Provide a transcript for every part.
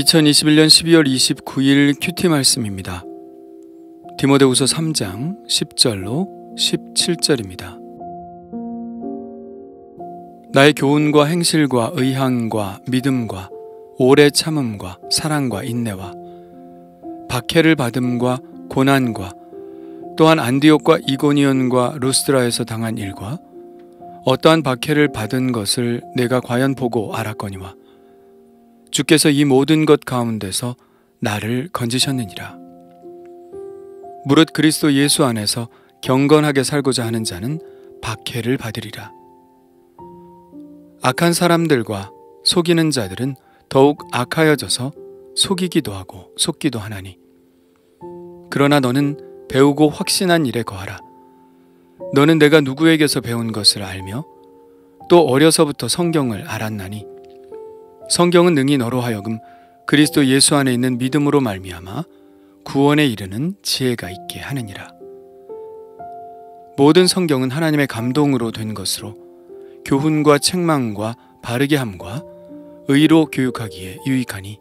2021년 12월 29일 큐티 말씀입니다. 디모데후서 3장 10절로 17절입니다. 나의 교훈과 행실과 의향과 믿음과 오래 참음과 사랑과 인내와 박해를 받음과 고난과 또한 안디옥과 이고니온과 루스드라에서 당한 일과 어떠한 박해를 받은 것을 내가 과연 보고 알았거니와 주께서 이 모든 것 가운데서 나를 건지셨느니라. 무릇 그리스도 예수 안에서 경건하게 살고자 하는 자는 박해를 받으리라. 악한 사람들과 속이는 자들은 더욱 악하여져서 속이기도 하고 속기도 하나니, 그러나 너는 배우고 확신한 일에 거하라. 너는 내가 누구에게서 배운 것을 알며 또 어려서부터 성경을 알았나니, 성경은 능히 너로 하여금 그리스도 예수 안에 있는 믿음으로 말미암아 구원에 이르는 지혜가 있게 하느니라. 모든 성경은 하나님의 감동으로 된 것으로 교훈과 책망과 바르게 함과 의로 교육하기에 유익하니,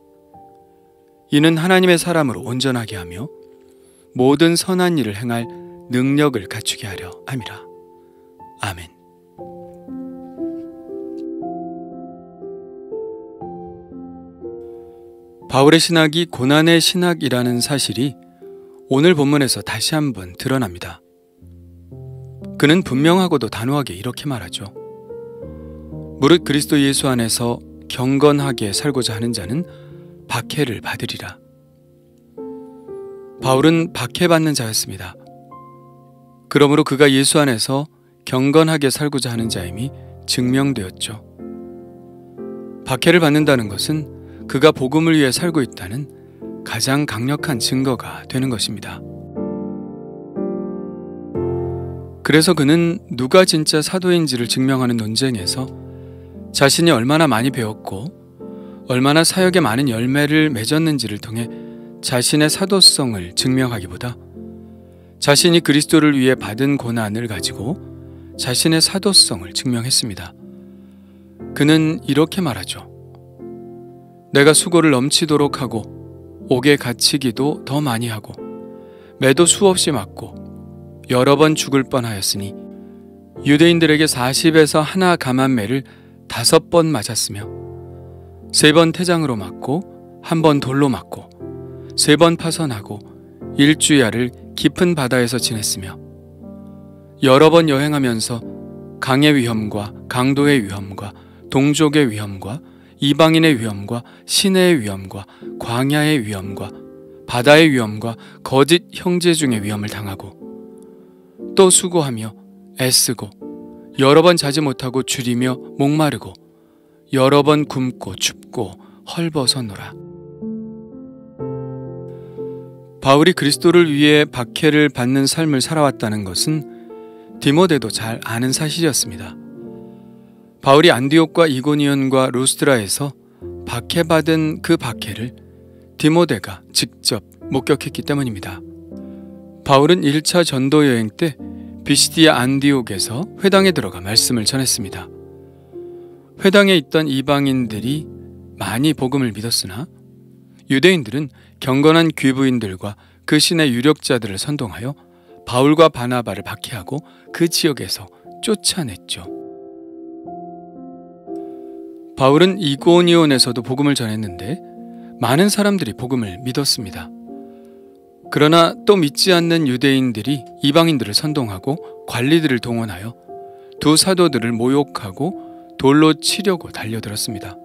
이는 하나님의 사람으로 온전하게 하며 모든 선한 일을 행할 능력을 갖추게 하려 함이라. 아멘. 바울의 신학이 고난의 신학이라는 사실이 오늘 본문에서 다시 한번 드러납니다. 그는 분명하고도 단호하게 이렇게 말하죠. 무릇 그리스도 예수 안에서 경건하게 살고자 하는 자는 박해를 받으리라. 바울은 박해받는 자였습니다. 그러므로 그가 예수 안에서 경건하게 살고자 하는 자임이 증명되었죠. 박해를 받는다는 것은 그가 복음을 위해 살고 있다는 가장 강력한 증거가 되는 것입니다. 그래서 그는 누가 진짜 사도인지를 증명하는 논쟁에서 자신이 얼마나 많이 배웠고 얼마나 사역에 많은 열매를 맺었는지를 통해 자신의 사도성을 증명하기보다 자신이 그리스도를 위해 받은 고난을 가지고 자신의 사도성을 증명했습니다. 그는 이렇게 말하죠. 내가 수고를 넘치도록 하고 옥에 갇히기도 더 많이 하고 매도 수없이 맞고 여러 번 죽을 뻔하였으니 유대인들에게 40에서 하나 감한매를 5번 맞았으며 3번 태장으로 맞고 1번 돌로 맞고 3번 파선하고 1주야를 깊은 바다에서 지냈으며 여러 번 여행하면서 강의 위험과 강도의 위험과 동족의 위험과 이방인의 위험과 시내의 위험과 광야의 위험과 바다의 위험과 거짓 형제 중의 위험을 당하고 또 수고하며 애쓰고 여러 번 자지 못하고 줄이며 목마르고 여러 번 굶고 춥고 헐벗어노라. 바울이 그리스도를 위해 박해를 받는 삶을 살아왔다는 것은 디모데도 잘 아는 사실이었습니다. 바울이 안디옥과 이고니온과 루스드라에서 박해받은 그 박해를 디모데가 직접 목격했기 때문입니다. 바울은 1차 전도 여행 때 비시디아 안디옥에서 회당에 들어가 말씀을 전했습니다. 회당에 있던 이방인들이 많이 복음을 믿었으나 유대인들은 경건한 귀부인들과 그 신의 유력자들을 선동하여 바울과 바나바를 박해하고 그 지역에서 쫓아냈죠. 바울은 이고니온에서도 복음을 전했는데 많은 사람들이 복음을 믿었습니다. 그러나 또 믿지 않는 유대인들이 이방인들을 선동하고 관리들을 동원하여 두 사도들을 모욕하고 돌로 치려고 달려들었습니다.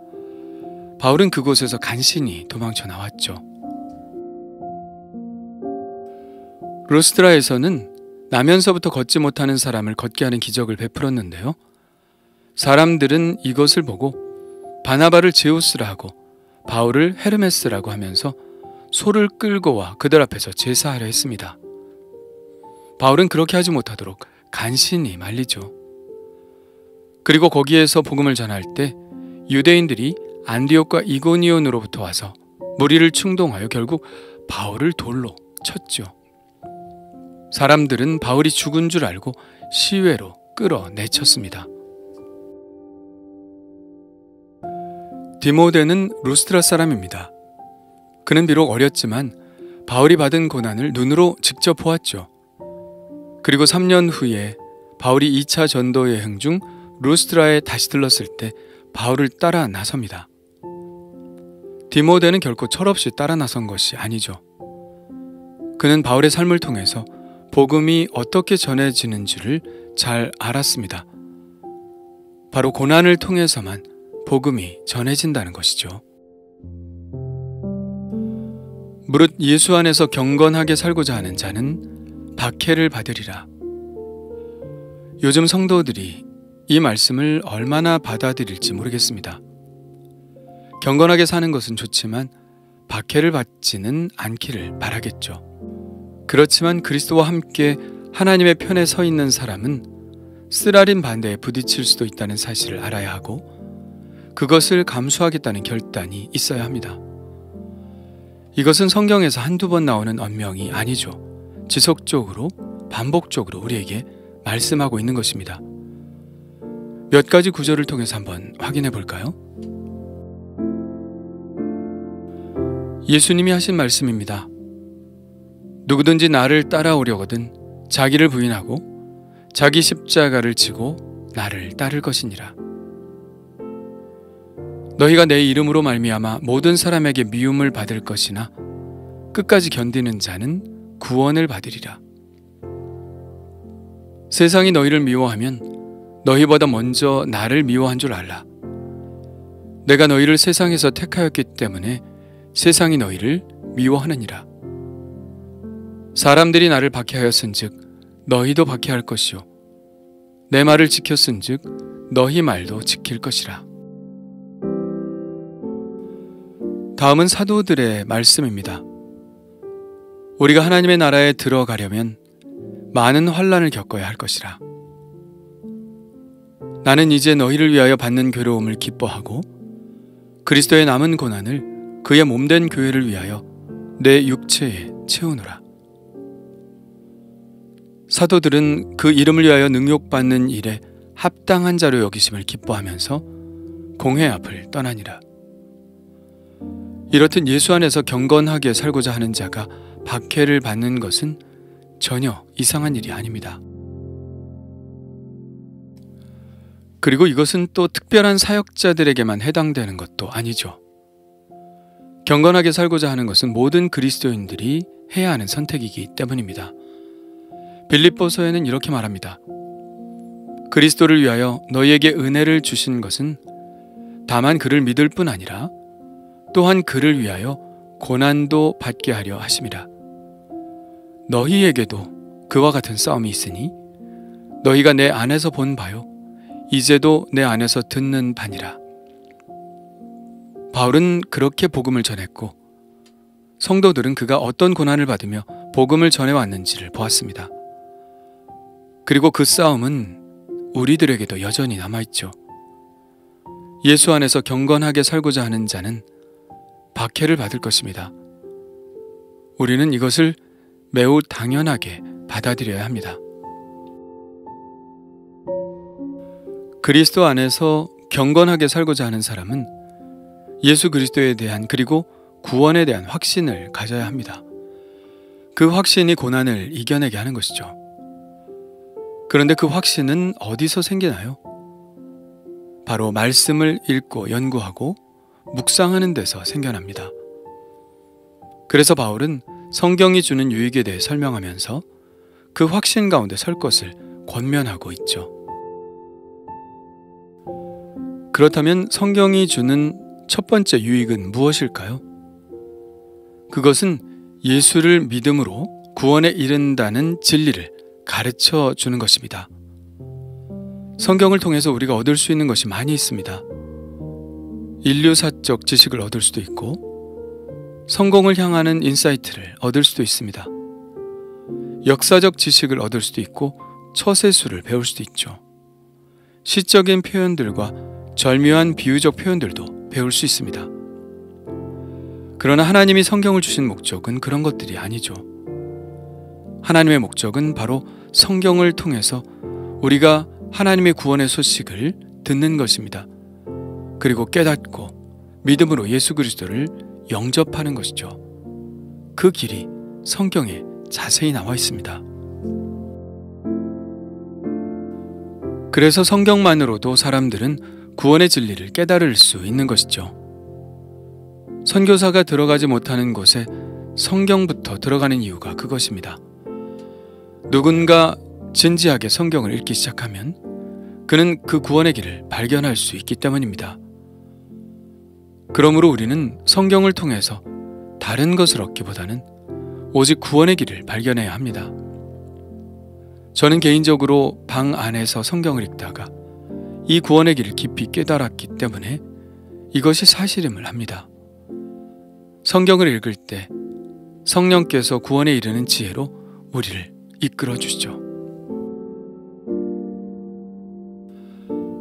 바울은 그곳에서 간신히 도망쳐 나왔죠. 루스드라에서는 나면서부터 걷지 못하는 사람을 걷게 하는 기적을 베풀었는데요. 사람들은 이것을 보고 바나바를 제우스라 하고 바울을 헤르메스라고 하면서 소를 끌고 와 그들 앞에서 제사하려 했습니다. 바울은 그렇게 하지 못하도록 간신히 말리죠. 그리고 거기에서 복음을 전할 때 유대인들이 안디옥과 이고니온으로부터 와서 무리를 충동하여 결국 바울을 돌로 쳤죠. 사람들은 바울이 죽은 줄 알고 시외로 끌어내쳤습니다. 디모데는 루스드라 사람입니다. 그는 비록 어렸지만 바울이 받은 고난을 눈으로 직접 보았죠. 그리고 3년 후에 바울이 2차 전도 여행 중 루스트라에 다시 들렀을 때 바울을 따라 나섭니다. 디모데는 결코 철없이 따라 나선 것이 아니죠. 그는 바울의 삶을 통해서 복음이 어떻게 전해지는지를 잘 알았습니다. 바로 고난을 통해서만 복음이 전해진다는 것이죠. 무릇 예수 안에서 경건하게 살고자 하는 자는 박해를 받으리라. 요즘 성도들이 이 말씀을 얼마나 받아들일지 모르겠습니다. 경건하게 사는 것은 좋지만 박해를 받지는 않기를 바라겠죠. 그렇지만 그리스도와 함께 하나님의 편에 서 있는 사람은 쓰라린 반대에 부딪힐 수도 있다는 사실을 알아야 하고 그것을 감수하겠다는 결단이 있어야 합니다. 이것은 성경에서 한두 번 나오는 언명이 아니죠. 지속적으로 반복적으로 우리에게 말씀하고 있는 것입니다. 몇 가지 구절을 통해서 한번 확인해 볼까요? 예수님이 하신 말씀입니다. 누구든지 나를 따라오려거든 자기를 부인하고 자기 십자가를 지고 나를 따를 것이니라. 너희가 내 이름으로 말미암아 모든 사람에게 미움을 받을 것이나 끝까지 견디는 자는 구원을 받으리라. 세상이 너희를 미워하면 너희보다 먼저 나를 미워한 줄 알라. 내가 너희를 세상에서 택하였기 때문에 세상이 너희를 미워하느니라. 사람들이 나를 박해하였은즉 너희도 박해할 것이요 내 말을 지켰은즉 너희 말도 지킬 것이라. 다음은 사도들의 말씀입니다. 우리가 하나님의 나라에 들어가려면 많은 환난을 겪어야 할 것이라. 나는 이제 너희를 위하여 받는 괴로움을 기뻐하고 그리스도의 남은 고난을 그의 몸된 교회를 위하여 내 육체에 채우노라. 사도들은 그 이름을 위하여 능욕받는 일에 합당한 자로 여기심을 기뻐하면서 공회 앞을 떠나니라. 이렇듯 예수 안에서 경건하게 살고자 하는 자가 박해를 받는 것은 전혀 이상한 일이 아닙니다. 그리고 이것은 또 특별한 사역자들에게만 해당되는 것도 아니죠. 경건하게 살고자 하는 것은 모든 그리스도인들이 해야 하는 선택이기 때문입니다. 빌립보서에는 이렇게 말합니다. 그리스도를 위하여 너희에게 은혜를 주신 것은 다만 그를 믿을 뿐 아니라 또한 그를 위하여 고난도 받게 하려 하심이라. 너희에게도 그와 같은 싸움이 있으니 너희가 내 안에서 본 바요 이제도 내 안에서 듣는 바니라. 바울은 그렇게 복음을 전했고 성도들은 그가 어떤 고난을 받으며 복음을 전해왔는지를 보았습니다. 그리고 그 싸움은 우리들에게도 여전히 남아있죠. 예수 안에서 경건하게 살고자 하는 자는 박해를 받을 것입니다. 우리는 이것을 매우 당연하게 받아들여야 합니다. 그리스도 안에서 경건하게 살고자 하는 사람은 예수 그리스도에 대한 그리고 구원에 대한 확신을 가져야 합니다. 그 확신이 고난을 이겨내게 하는 것이죠. 그런데 그 확신은 어디서 생기나요? 바로 말씀을 읽고 연구하고 묵상하는 데서 생겨납니다. 그래서 바울은 성경이 주는 유익에 대해 설명하면서 그 확신 가운데 설 것을 권면하고 있죠. 그렇다면 성경이 주는 첫 번째 유익은 무엇일까요? 그것은 예수를 믿음으로 구원에 이른다는 진리를 가르쳐 주는 것입니다. 성경을 통해서 우리가 얻을 수 있는 것이 많이 있습니다. 인류사적 지식을 얻을 수도 있고 성공을 향하는 인사이트를 얻을 수도 있습니다. 역사적 지식을 얻을 수도 있고 처세술을 배울 수도 있죠. 시적인 표현들과 절묘한 비유적 표현들도 배울 수 있습니다. 그러나 하나님이 성경을 주신 목적은 그런 것들이 아니죠. 하나님의 목적은 바로 성경을 통해서 우리가 하나님의 구원의 소식을 듣는 것입니다. 그리고 깨닫고 믿음으로 예수 그리스도를 영접하는 것이죠. 그 길이 성경에 자세히 나와 있습니다. 그래서 성경만으로도 사람들은 구원의 진리를 깨달을 수 있는 것이죠. 선교사가 들어가지 못하는 곳에 성경부터 들어가는 이유가 그것입니다. 누군가 진지하게 성경을 읽기 시작하면 그는 그 구원의 길을 발견할 수 있기 때문입니다. 그러므로 우리는 성경을 통해서 다른 것을 얻기보다는 오직 구원의 길을 발견해야 합니다. 저는 개인적으로 방 안에서 성경을 읽다가 이 구원의 길을 깊이 깨달았기 때문에 이것이 사실임을 합니다. 성경을 읽을 때 성령께서 구원에 이르는 지혜로 우리를 이끌어 주시죠.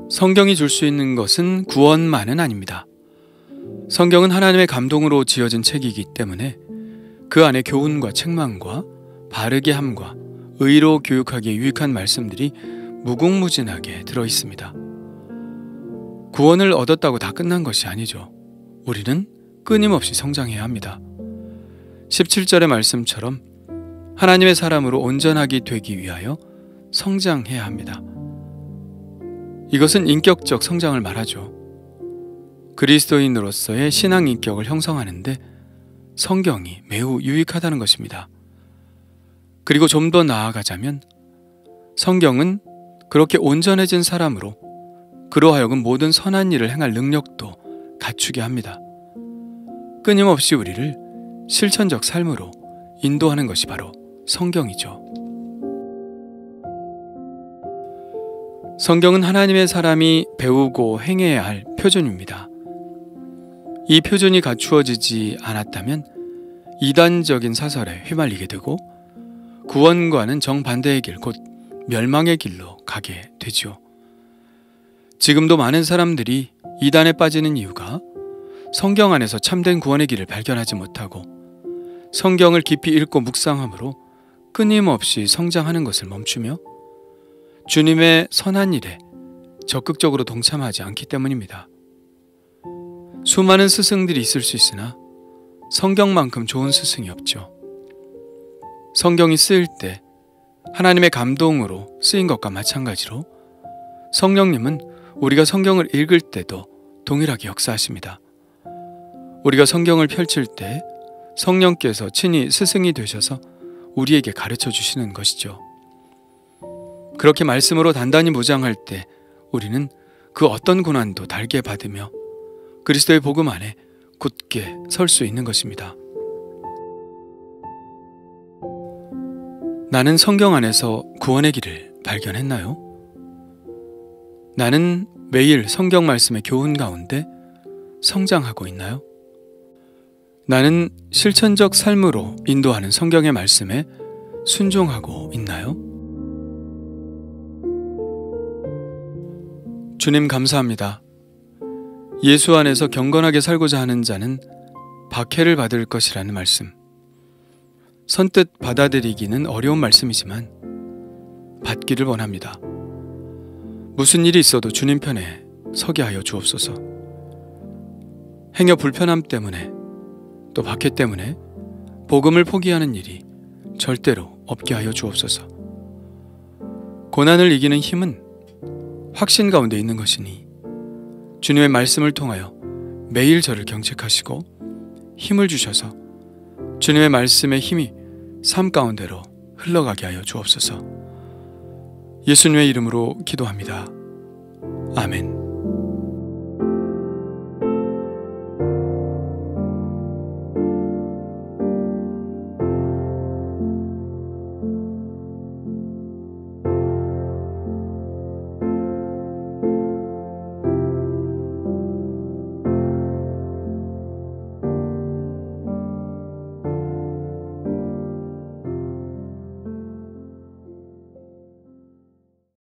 성경이 줄 수 있는 것은 구원만은 아닙니다. 성경은 하나님의 감동으로 지어진 책이기 때문에 그 안에 교훈과 책망과 바르게 함과 의로 교육하기에 유익한 말씀들이 무궁무진하게 들어 있습니다. 구원을 얻었다고 다 끝난 것이 아니죠. 우리는 끊임없이 성장해야 합니다. 17절의 말씀처럼 하나님의 사람으로 온전하게 되기 위하여 성장해야 합니다. 이것은 인격적 성장을 말하죠. 그리스도인으로서의 신앙 인격을 형성하는데 성경이 매우 유익하다는 것입니다. 그리고 좀 더 나아가자면 성경은 그렇게 온전해진 사람으로 그로 하여금 모든 선한 일을 행할 능력도 갖추게 합니다. 끊임없이 우리를 실천적 삶으로 인도하는 것이 바로 성경이죠. 성경은 하나님의 사람이 배우고 행해야 할 표준입니다. 이 표준이 갖추어지지 않았다면 이단적인 사설에 휘말리게 되고 구원과는 정반대의 길, 곧 멸망의 길로 가게 되지요. 지금도 많은 사람들이 이단에 빠지는 이유가 성경 안에서 참된 구원의 길을 발견하지 못하고 성경을 깊이 읽고 묵상함으로 끊임없이 성장하는 것을 멈추며 주님의 선한 일에 적극적으로 동참하지 않기 때문입니다. 수많은 스승들이 있을 수 있으나 성경만큼 좋은 스승이 없죠. 성경이 쓰일 때 하나님의 감동으로 쓰인 것과 마찬가지로 성령님은 우리가 성경을 읽을 때도 동일하게 역사하십니다. 우리가 성경을 펼칠 때 성령께서 친히 스승이 되셔서 우리에게 가르쳐 주시는 것이죠. 그렇게 말씀으로 단단히 무장할 때 우리는 그 어떤 고난도 달게 받으며 그리스도의 복음 안에 굳게 설 수 있는 것입니다. 나는 성경 안에서 구원의 길을 발견했나요? 나는 매일 성경 말씀의 교훈 가운데 성장하고 있나요? 나는 실천적 삶으로 인도하는 성경의 말씀에 순종하고 있나요? 주님 감사합니다. 예수 안에서 경건하게 살고자 하는 자는 박해를 받을 것이라는 말씀. 선뜻 받아들이기는 어려운 말씀이지만 받기를 원합니다. 무슨 일이 있어도 주님 편에 서게 하여 주옵소서. 행여 불편함 때문에 또 박해 때문에 복음을 포기하는 일이 절대로 없게 하여 주옵소서. 고난을 이기는 힘은 확신 가운데 있는 것이니 주님의 말씀을 통하여 매일 저를 경책하시고 힘을 주셔서 주님의 말씀의 힘이 삶 가운데로 흘러가게 하여 주옵소서. 예수님의 이름으로 기도합니다. 아멘.